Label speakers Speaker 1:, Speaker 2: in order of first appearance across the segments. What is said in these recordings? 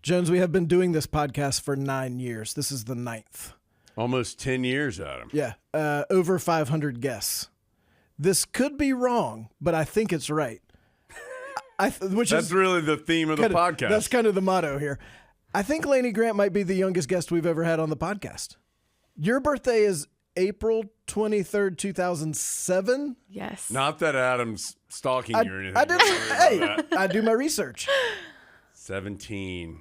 Speaker 1: Jones, we have been doing this podcast for 9 years. This is the 9th.
Speaker 2: Almost 10 years, Adam.
Speaker 1: Yeah, over 500 guests. This could be wrong, but I think it's right. That's
Speaker 2: really the theme of the podcast.
Speaker 1: That's kind of the motto here. I think Lanie Grant might be the youngest guest we've ever had on the podcast. Your birthday is April 23rd, 2007?
Speaker 3: Yes.
Speaker 2: Not that Adam's stalking you or anything.
Speaker 1: I do my research.
Speaker 2: 17.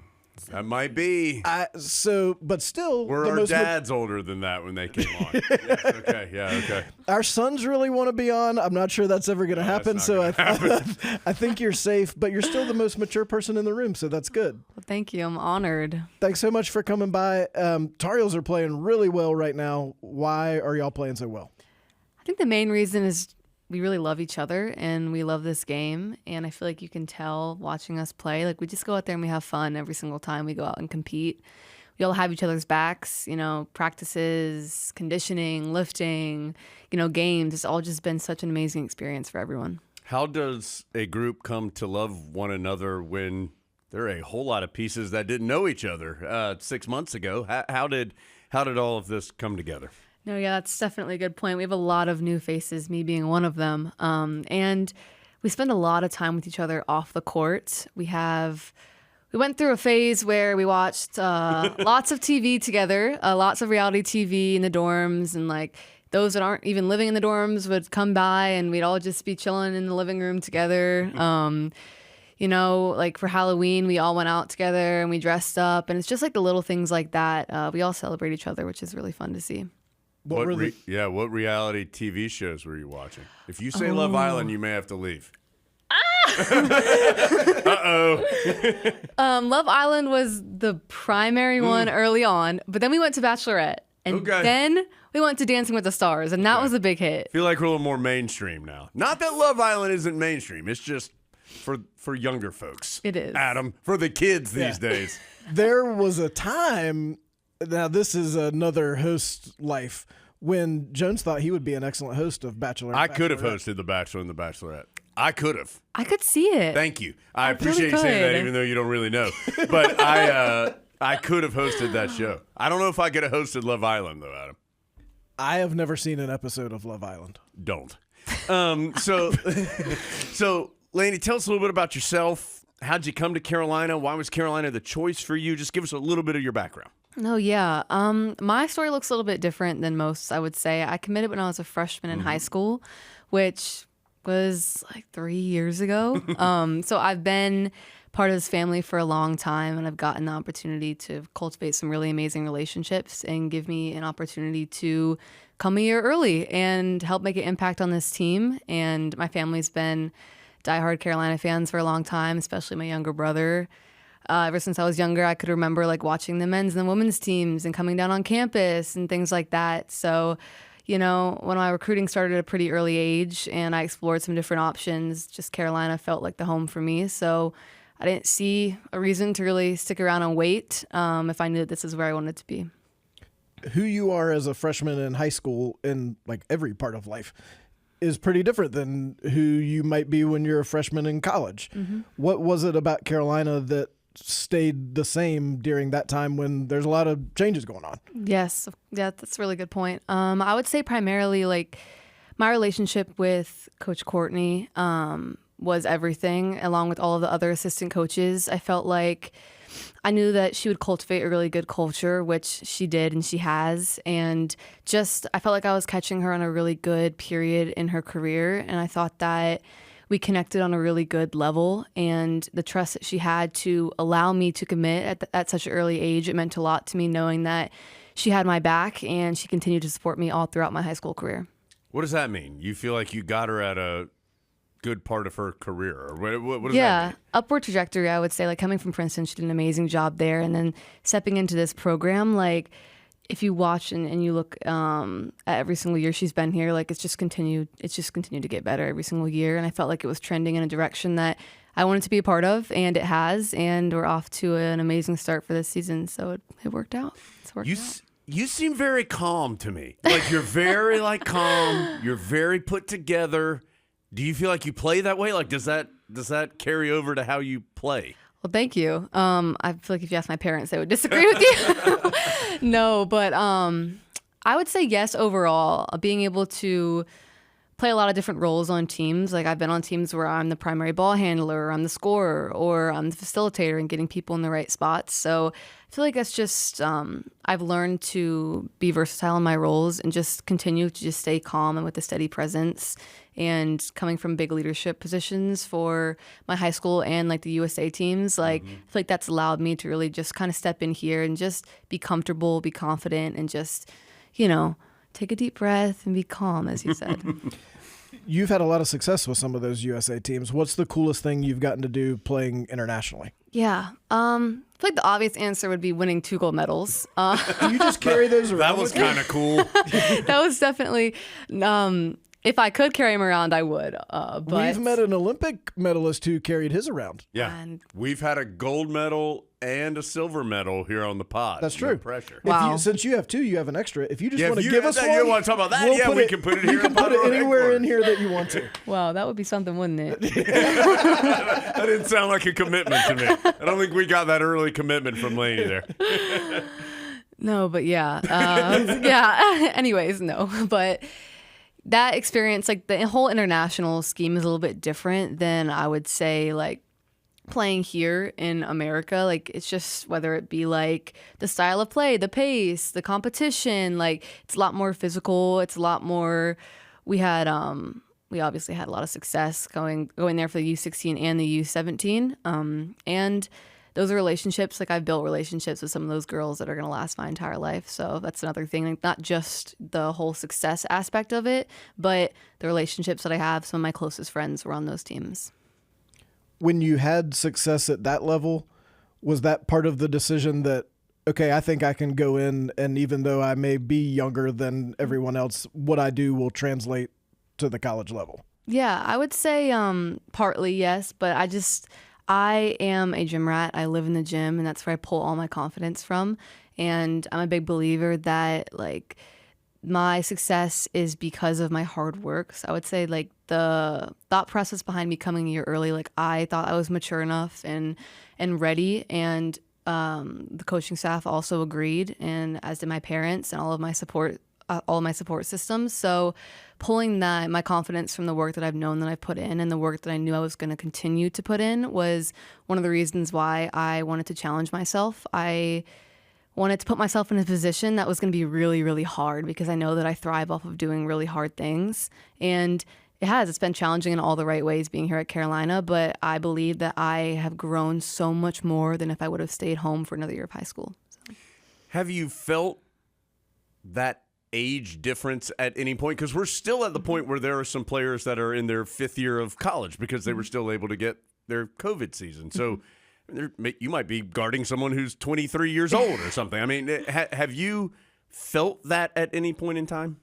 Speaker 2: That might be.
Speaker 1: But still.
Speaker 2: Our dads older than that when they came on. Yes, okay, yeah, okay.
Speaker 1: Our sons really want to be on. I'm not sure that's ever going to happen, so I think you're safe, but you're still the most mature person in the room, so that's good.
Speaker 3: Well, thank you. I'm honored.
Speaker 1: Thanks so much for coming by. Tar Heels are playing really well right now. Why are y'all playing so well?
Speaker 3: I think the main reason is we really love each other and we love this game. And I feel like you can tell watching us play. Like, we just go out there and we have fun every single time we go out and compete. We all have each other's backs, practices, conditioning, lifting, games. It's all just been such an amazing experience for everyone.
Speaker 2: How does a group come to love one another when there are a whole lot of pieces that didn't know each other 6 months ago? How did all of this come together?
Speaker 3: No, yeah, that's definitely a good point. We have a lot of new faces, me being one of them. And we spend a lot of time with each other off the court. We went through a phase where we watched lots of TV together, lots of reality TV in the dorms, and like those that aren't even living in the dorms would come by and we'd all just be chilling in the living room together. Like for Halloween, we all went out together and we dressed up, and it's just like the little things like that. We all celebrate each other, which is really fun to see.
Speaker 2: What reality TV shows were you watching? If you say Love Island, you may have to leave. Uh-oh.
Speaker 3: Love Island was the primary one early on, but then we went to Bachelorette, and then we went to Dancing with the Stars, and that was a big hit.
Speaker 2: I feel like we're a little more mainstream now. Not that Love Island isn't mainstream. It's just for younger folks.
Speaker 3: It is.
Speaker 2: Adam, for the kids these days.
Speaker 1: There was a time, now this is another host life, when Jones thought he would be an excellent host of Bachelor.
Speaker 2: I could have hosted The Bachelor and The Bachelorette. I could have.
Speaker 3: I could see it.
Speaker 2: Thank you. I appreciate you saying that, even though you don't really know. But I could have hosted that show. I don't know if I could have hosted Love Island, though, Adam.
Speaker 1: I have never seen an episode of Love Island.
Speaker 2: Don't. So, Lanie, tell us a little bit about yourself. How'd you come to Carolina? Why was Carolina the choice for you? Just give us a little bit of your background.
Speaker 3: Oh, yeah. My story looks a little bit different than most, I would say. I committed when I was a freshman in high school, which was like 3 years ago. So I've been part of this family for a long time, and I've gotten the opportunity to cultivate some really amazing relationships and give me an opportunity to come a year early and help make an impact on this team. And my family's been diehard Carolina fans for a long time, especially my younger brother. Ever since I was younger, I could remember like watching the men's and the women's teams and coming down on campus and things like that. So, when my recruiting started at a pretty early age and I explored some different options, just Carolina felt like the home for me. So I didn't see a reason to really stick around and wait if I knew that this is where I wanted to be.
Speaker 1: Who you are as a freshman in high school in like every part of life is pretty different than who you might be when you're a freshman in college. Mm-hmm. What was it about Carolina that stayed the same during that time when there's a lot of changes going on?
Speaker 3: Yes. Yeah, that's a really good point. I would say primarily like my relationship with Coach Courtney was everything, along with all of the other assistant coaches. I felt like I knew that she would cultivate a really good culture, which she did and she has. And just I felt like I was catching her on a really good period in her career. And I thought that we connected on a really good level, and the trust that she had to allow me to commit at such an early age, it meant a lot to me knowing that she had my back and she continued to support me all throughout my high school career.
Speaker 2: What does that mean? You feel like you got her at a good part of her career? Or what does that mean?
Speaker 3: Upward trajectory, I would say. Like coming from Princeton, she did an amazing job there, and then stepping into this program, like if you watch and you look at every single year she's been here, like it's just continued to get better every single year. And I felt like it was trending in a direction that I wanted to be a part of, and it has, and we're off to an amazing start for this season. So it worked out.
Speaker 2: You seem very calm to me. Like you're very calm. You're very put together. Do you feel like you play that way? Like does that carry over to how you play?
Speaker 3: Well, thank you. I feel like if you ask my parents, they would disagree with you. No, but I would say yes overall. Being able to play a lot of different roles on teams. Like I've been on teams where I'm the primary ball handler, or I'm the scorer, or I'm the facilitator and getting people in the right spots. So I feel like that's just, I've learned to be versatile in my roles and just continue to just stay calm and with a steady presence. And coming from big leadership positions for my high school and like the USA teams, like I feel like that's allowed me to really just kind of step in here and just be comfortable, be confident, and just, take a deep breath and be calm, as you said.
Speaker 1: You've had a lot of success with some of those USA teams. What's the coolest thing you've gotten to do playing internationally?
Speaker 3: Yeah. I feel like the obvious answer would be winning 2 gold medals.
Speaker 1: Do you just carry those around?
Speaker 2: That was kind of cool.
Speaker 3: That was definitely, if I could carry him around, I would. But
Speaker 1: We've met an Olympic medalist who carried his around.
Speaker 2: Yeah.
Speaker 3: And-
Speaker 2: We've had a gold medal and a silver medal here on the pod.
Speaker 1: That's
Speaker 2: No
Speaker 1: true.
Speaker 2: pressure.
Speaker 3: Wow.
Speaker 1: Since you have 2, you have an extra. If you just
Speaker 2: Yeah,
Speaker 1: want
Speaker 2: if
Speaker 1: to
Speaker 2: you
Speaker 1: give
Speaker 2: have
Speaker 1: us
Speaker 2: that,
Speaker 1: one,
Speaker 2: you want to talk about that?
Speaker 1: we'll
Speaker 2: Yeah,
Speaker 1: put
Speaker 2: we
Speaker 1: it-
Speaker 2: can put it here
Speaker 1: You
Speaker 2: in
Speaker 1: can put it
Speaker 2: Pod
Speaker 1: anywhere
Speaker 2: headquarters.
Speaker 1: in here that you want to.
Speaker 3: Wow, that would be something, wouldn't it?
Speaker 2: That didn't sound like a commitment to me. I don't think we got that early commitment from Lanie there.
Speaker 3: No, but yeah. Yeah. Anyways, no. But that experience, like the whole international scheme is a little bit different than I would say like playing here in America. Like it's just whether it be like the style of play, the pace, the competition, like it's a lot more physical. It's a lot more, we obviously had a lot of success going there for the U16 and the U17. And those are relationships, like I've built relationships with some of those girls that are going to last my entire life. So that's another thing, like not just the whole success aspect of it, but the relationships that I have. Some of my closest friends were on those teams.
Speaker 1: When you had success at that level, was that part of the decision that, okay, I think I can go in, and even though I may be younger than everyone else, what I do will translate to the college level?
Speaker 3: Yeah, I would say partly yes, but I am a gym rat. I live in the gym, and that's where I pull all my confidence from. And I'm a big believer that like my success is because of my hard work. So I would say like the thought process behind me coming a year early, like I thought I was mature enough and ready, and the coaching staff also agreed, and as did my parents and all of my support systems. So pulling my confidence from the work that I've known that I've put in and the work that I knew I was going to continue to put in was one of the reasons why I wanted to challenge myself. I wanted to put myself in a position that was going to be really, really hard, because I know that I thrive off of doing really hard things. And it's been challenging in all the right ways being here at Carolina, but I believe that I have grown so much more than if I would have stayed home for another year of high school. So.
Speaker 2: Have you felt that age difference at any point? Because we're still at the point where there are some players that are in their 5th year of college because they were still able to get their COVID season. So you might be guarding someone who's 23 years old or something. I mean, have you felt that at any point in time?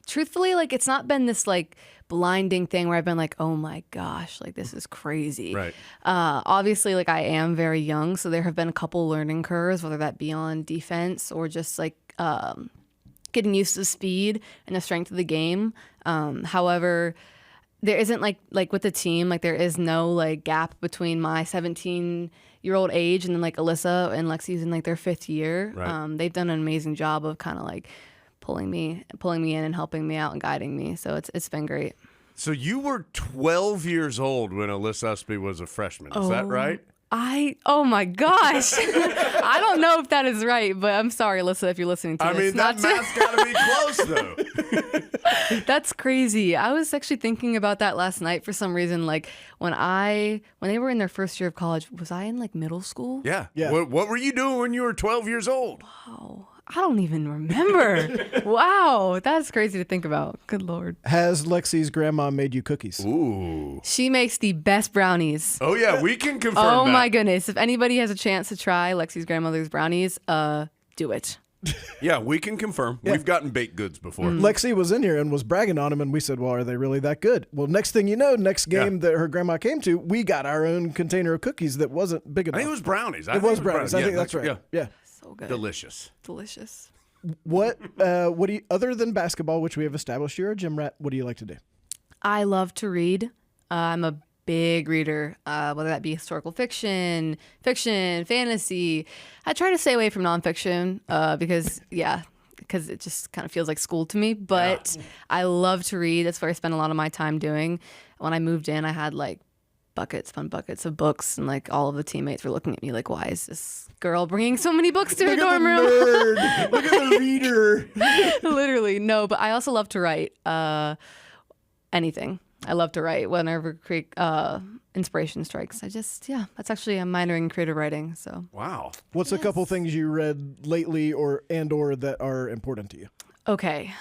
Speaker 3: Truthfully, like it's not been this like blinding thing where I've been like, oh my gosh, like this is crazy.
Speaker 2: Right.
Speaker 3: Obviously, like I am very young, so there have been a couple learning curves, whether that be on defense or just like getting used to the speed and the strength of the game. However, there isn't like with the team, like there is no like gap between my 17-year-old age and then like Alyssa and Lexi's in like their 5th year.
Speaker 2: Right.
Speaker 3: They've done an amazing job of kind of like pulling me in and helping me out and guiding me. So it's been great.
Speaker 2: So you were 12 years old when Alyssa Usby was a freshman. Is that right?
Speaker 3: Oh my gosh. I don't know if that is right, but I'm sorry, Alyssa, if you're listening to
Speaker 2: I
Speaker 3: this.
Speaker 2: mean, that math's got to be close, though.
Speaker 3: That's crazy. I was actually thinking about that last night for some reason. Like when they were in their 1st year of college, was I in like middle school?
Speaker 2: Yeah.
Speaker 1: Yeah.
Speaker 2: What were you doing when you were 12 years old?
Speaker 3: Oh, I don't even remember. Wow, that's crazy to think about. Good Lord.
Speaker 1: Has Lexi's grandma made you cookies?
Speaker 2: Ooh.
Speaker 3: She makes the best brownies.
Speaker 2: Oh, yeah, we can confirm
Speaker 3: Oh
Speaker 2: that.
Speaker 3: my goodness. If anybody has a chance to try Lexi's grandmother's brownies, do it.
Speaker 2: Yeah, we can confirm. We've gotten baked goods before.
Speaker 1: Lexi was in here and was bragging on them, and we said, well, are they really that good? Well, next thing you know, next game that her grandma came to, we got our own container of cookies that wasn't big
Speaker 2: I
Speaker 1: enough.
Speaker 2: think it was brownies.
Speaker 1: It was brownies. I think that's right. Yeah.
Speaker 3: So good.
Speaker 2: Delicious.
Speaker 3: Delicious.
Speaker 1: What do you, other than basketball, which we have established you're a gym rat, what do you like to do?
Speaker 3: I love to read. I'm a big reader, whether that be historical fiction, fantasy. I try to stay away from nonfiction because it just kind of feels like school to me. But I love to read. That's what I spend a lot of my time doing. When I moved in, I had like buckets of books, and like all of the teammates were looking at me like, why is this girl bringing so many books to her dorm room?
Speaker 1: Nerd. Look at the reader.
Speaker 3: Literally, no. But I also love to write anything. I love to write whenever inspiration strikes. That's actually, I'm minoring in creative writing. So
Speaker 2: Wow.
Speaker 1: What's a couple things you read lately or that are important to you?
Speaker 3: Okay.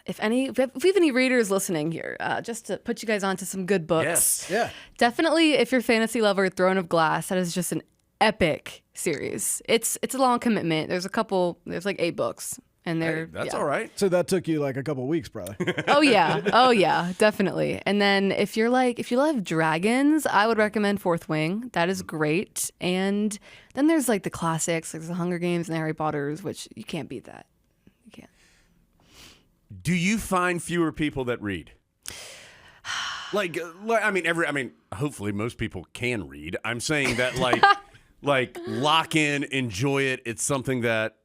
Speaker 3: If we have any readers listening here, just to put you guys onto some good books.
Speaker 2: Yes.
Speaker 1: Yeah.
Speaker 3: Definitely, if you're a fantasy lover, Throne of Glass, that is just an epic series. It's a long commitment. There's like 8 books. And
Speaker 2: That's all right.
Speaker 1: So that took you like a couple weeks, probably.
Speaker 3: Oh yeah, definitely. And then if you love dragons, I would recommend Fourth Wing. That is great. And then there's like the classics, like the Hunger Games and the Harry Potters, which you can't beat that. You can't.
Speaker 2: Do you find fewer people that read? Hopefully most people can read. I'm saying that like lock in, enjoy it. It's something that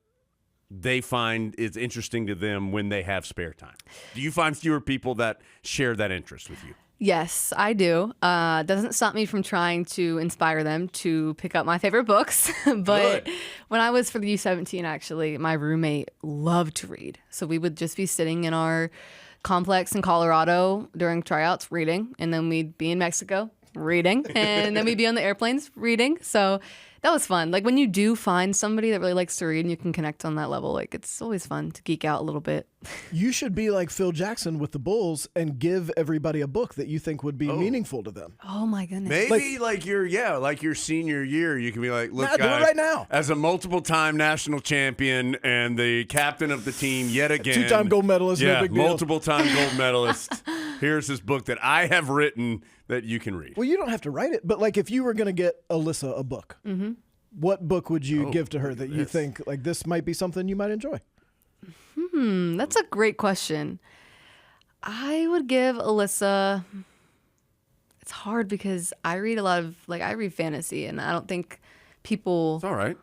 Speaker 2: they find is interesting to them when they have spare time. Do you find fewer people that share that interest with you?
Speaker 3: Yes, I do. Doesn't stop me from trying to inspire them to pick up my favorite books. But
Speaker 2: Good.
Speaker 3: when I was for the U17, actually, my roommate loved to read. So we would just be sitting in our complex in Colorado during tryouts reading. And then we'd be in Mexico reading. And then we'd be on the airplanes reading. So that was fun. Like when you do find somebody that really likes to read and you can connect on that level, like it's always fun to geek out a little bit.
Speaker 1: You should be like Phil Jackson with the Bulls and give everybody a book that you think would be meaningful to them.
Speaker 3: Oh my goodness.
Speaker 2: Maybe like your senior year, you can be like, look,
Speaker 1: Nah, do it
Speaker 2: guys,
Speaker 1: right now.
Speaker 2: as a multiple-time national champion and the captain of the team yet again.
Speaker 1: 2-time gold medalist, no big deal.
Speaker 2: multiple-time gold medalist. Here's this book that I have written that you can read.
Speaker 1: Well, you don't have to write it, but like if you were going to get Alyssa a book, what book would you give to her that you think like this might be something you might enjoy?
Speaker 3: That's a great question. I would give Alyssa. It's hard because I read I read fantasy, and I don't think people.
Speaker 2: It's all right.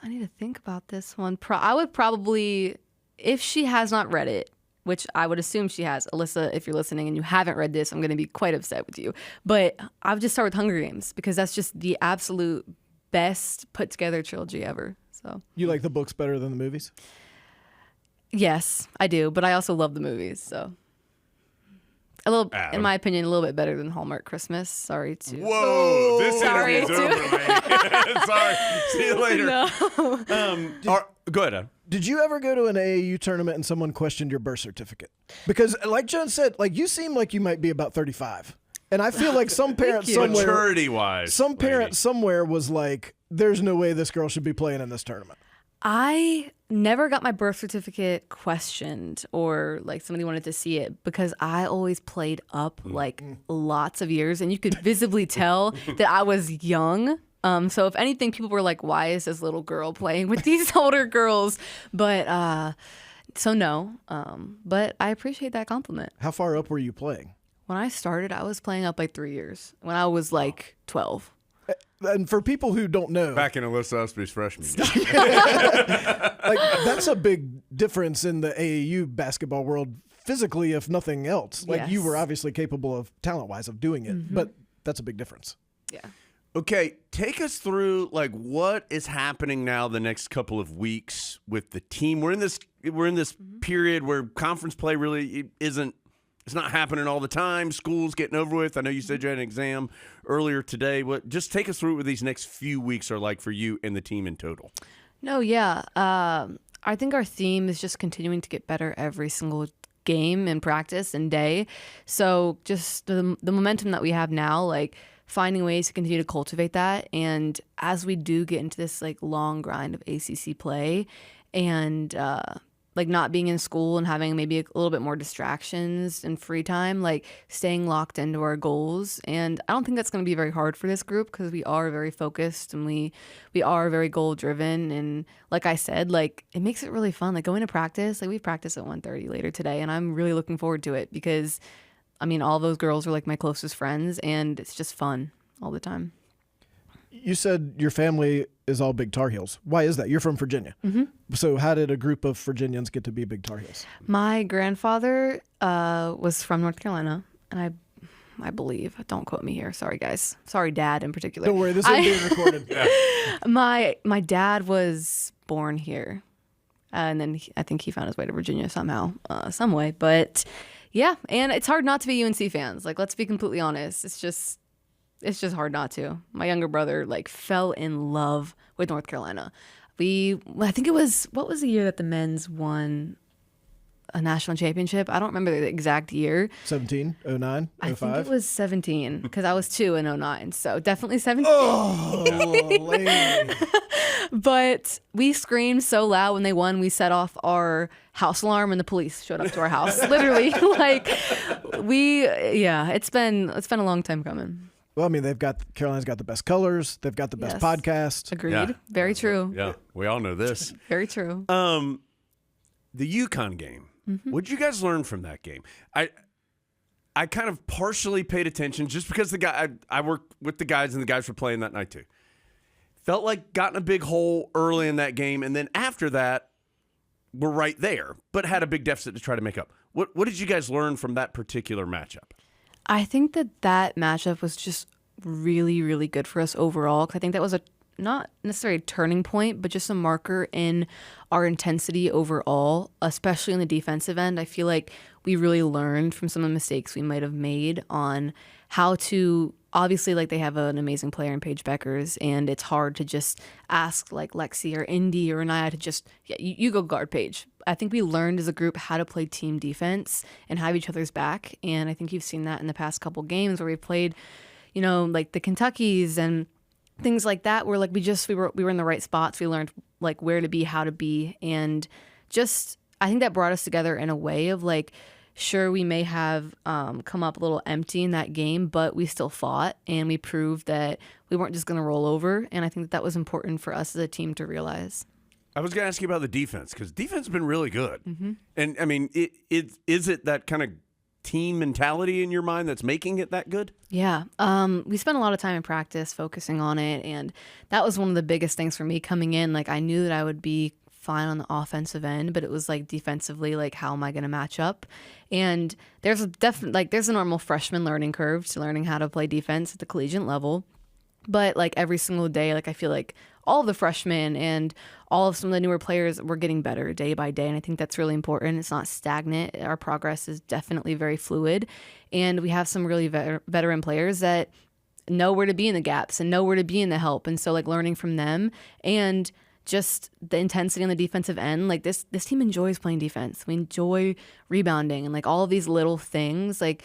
Speaker 3: I need to think about this one. I would probably, if she has not read it, which I would assume she has. Alyssa, if you're listening and you haven't read this, I'm going to be quite upset with you. But I would just start with Hunger Games because that's just the absolute best put together trilogy ever. So
Speaker 1: You like the books better than the movies?
Speaker 3: yes, I do. But I also love the movies. So in my opinion, a little bit better than Hallmark Christmas. Sorry to.
Speaker 2: Whoa, this
Speaker 3: Sorry,
Speaker 2: interview's over, man. Sorry. See you later.
Speaker 3: No.
Speaker 2: Go ahead, Adam.
Speaker 1: Did you ever go to an AAU tournament and someone questioned your birth certificate? Because like Jen said, like you seem like you might be about 35. And I feel like some parents
Speaker 3: you.
Speaker 1: somewhere,
Speaker 2: Maturity-wise.
Speaker 1: some parent somewhere was like, there's no way this girl should be playing in this tournament.
Speaker 3: I never got my birth certificate questioned or like somebody wanted to see it because I always played up like lots of years and you could visibly tell that I was young. So if anything, people were like, why is this little girl playing with these older girls? But so no, but I appreciate that compliment.
Speaker 1: How far up were you playing?
Speaker 3: When I started, I was playing up like 3 years when I was like 12.
Speaker 1: And for people who don't know,
Speaker 2: Back in Alyssa Usby's freshman year.
Speaker 1: like that's a big difference in the AAU basketball world physically, if nothing else. Like you
Speaker 3: Yes.
Speaker 1: were obviously capable of talent-wise of doing it, but that's a big difference.
Speaker 3: Yeah.
Speaker 2: Okay, take us through like what is happening now the next couple of weeks with the team. We're in this period where conference play really isn't. It's not happening all the time. School's getting over with. I know you said you had an exam earlier today. Just take us through what these next few weeks are like for you and the team in total.
Speaker 3: No, yeah. I think our theme is just continuing to get better every single game and practice and day. So just the momentum that we have now, like finding ways to continue to cultivate that. And as we do get into this like long grind of ACC play and like not being in school and having maybe a little bit more distractions and free time, like staying locked into our goals. And I don't think that's going to be very hard for this group because we are very focused and we are very goal driven. And like I said, like it makes it really fun. Like going to practice, like we practice at 1:30 later today and I'm really looking forward to it because I mean, all those girls are like my closest friends, and it's just fun all the time.
Speaker 1: You said your family is all big Tar Heels. Why is that? You're from Virginia. So how did a group of Virginians get to be big Tar Heels?
Speaker 3: My grandfather was from North Carolina, and I believe, don't quote me here. Sorry, guys. Sorry, Dad in particular.
Speaker 1: Don't worry, this is being recorded.
Speaker 3: My dad was born here, and then I think he found his way to Virginia somehow, some way. But yeah, and it's hard not to be UNC fans. Like, let's be completely honest. It's just hard not to. My younger brother like fell in love with North Carolina. I think it was, what was the year that the men's won a national championship? I don't remember the exact year.
Speaker 1: 17, 09, 05?
Speaker 3: I think it was 17 because I was 2 in 09. So definitely 17.
Speaker 1: Oh, Lanie.
Speaker 3: But we screamed so loud when they won, we set off our house alarm and the police showed up to our house. Literally. It's been a long time coming.
Speaker 1: Well, I mean, Carolina's got the best colors. They've got the best podcast.
Speaker 3: Agreed.
Speaker 2: Yeah.
Speaker 3: Very true.
Speaker 2: Yeah, we all know this.
Speaker 3: Very true.
Speaker 2: The UConn game. What'd you guys learn from that game? I kind of partially paid attention just because I worked with the guys and the guys were playing that night too. Felt like got in a big hole early in that game, and then after that, we're right there, but had a big deficit to try to make up. What did you guys learn from that particular matchup?
Speaker 3: I think that matchup was just really, really good for us overall. 'Cause I think that was not necessarily a turning point, but just a marker in our intensity overall, especially on the defensive end. I feel like we really learned from some of the mistakes we might have made on how to, obviously, like, they have an amazing player in Paige Beckers, and it's hard to just ask like Lexi or Indy or Anaya to just, you go guard Paige. I think we learned as a group how to play team defense and have each other's back. And I think you've seen that in the past couple games where we played, like the Kentuckys and things like that, where like we were in the right spots. We learned like where to be, how to be, and just I think that brought us together in a way of like, sure, we may have come up a little empty in that game, but we still fought and we proved that we weren't just going to roll over. And I think that was important for us as a team to realize.
Speaker 2: I was going to ask you about the defense because defense has been really good. And I mean, is it that kind of team mentality in your mind that's making it that good?
Speaker 3: Yeah. We spent a lot of time in practice focusing on it. And that was one of the biggest things for me coming in. Like, I knew that I would be fine on the offensive end, but it was like defensively, like, how am I going to match up? And there's a normal freshman learning curve to learning how to play defense at the collegiate level. But like every single day, like I feel like all of the freshmen and all of some of the newer players were getting better day by day. And I think that's really important. It's not stagnant. Our progress is definitely very fluid. And we have some really veteran players that know where to be in the gaps and know where to be in the help. And so like learning from them and just the intensity on the defensive end, like this team enjoys playing defense. We enjoy rebounding and like all of these little things. Like,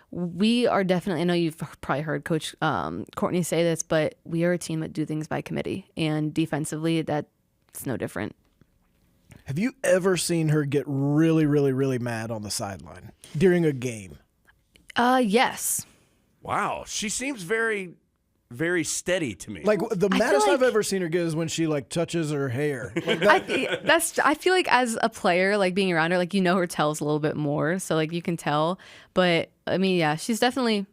Speaker 3: we are definitely, I know you've probably heard Coach Courtney say this, but we are a team that do things by committee. And defensively, that's no different.
Speaker 1: Have you ever seen her get really, really, really mad on the sideline during a game?
Speaker 3: Yes.
Speaker 2: Wow. She seems very, very steady to me.
Speaker 1: Like, the maddest I've ever seen her get is when she like touches her hair. Like that.
Speaker 3: I feel like as a player, like being around her, like, her tells a little bit more. So like you can tell. But I mean, yeah, she definitely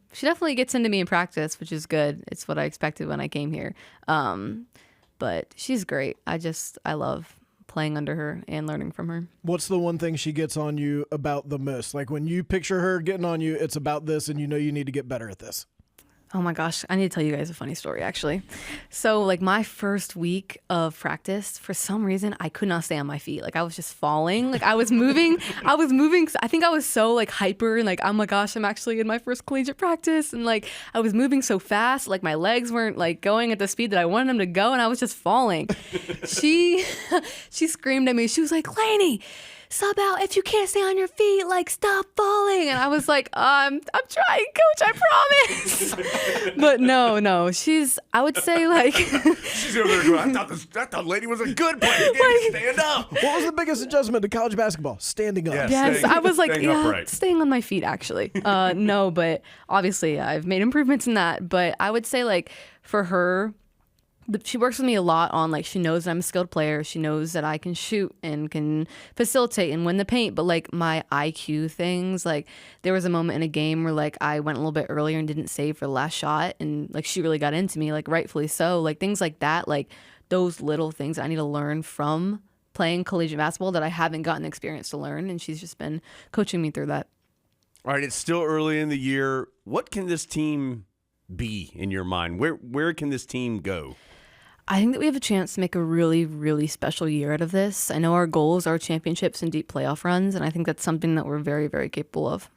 Speaker 3: gets into me in practice, which is good. It's what I expected when I came here. But she's great. I love playing under her and learning from her.
Speaker 1: What's the one thing she gets on you about the most? Like, when you picture her getting on you, it's about this, and you need to get better at this.
Speaker 3: Oh my gosh, I need to tell you guys a funny story, actually. So like my first week of practice, for some reason, I could not stay on my feet. Like, I was just falling. Like, I was moving. I think I was so like hyper and like, oh my gosh, I'm actually in my first collegiate practice. And like, I was moving so fast. Like, my legs weren't like going at the speed that I wanted them to go. And I was just falling. She screamed at me. She was like, "Lanie, sub out. If you can't stay on your feet, like, stop falling." And I was like, I'm trying, Coach, I promise. But no, I would say like
Speaker 2: she's over there going, I thought Lanie was a good player. Like, stand up.
Speaker 1: What was the biggest adjustment to college basketball? Standing up.
Speaker 3: Yes, I was like, staying on my feet, actually. No, but obviously I've made improvements in that. But I would say like for her, she works with me a lot on, like, she knows that I'm a skilled player. She knows that I can shoot and can facilitate and win the paint. But like my IQ things, like there was a moment in a game where like I went a little bit earlier and didn't save for the last shot. And like she really got into me, like rightfully so. Like things like that, like those little things I need to learn from playing collegiate basketball that I haven't gotten the experience to learn. And she's just been coaching me through that.
Speaker 2: All right, it's still early in the year. What can this team be in your mind? Where can this team go?
Speaker 3: I think that we have a chance to make a really, really special year out of this. I know our goals are championships and deep playoff runs, and I think that's something that we're very, very capable of.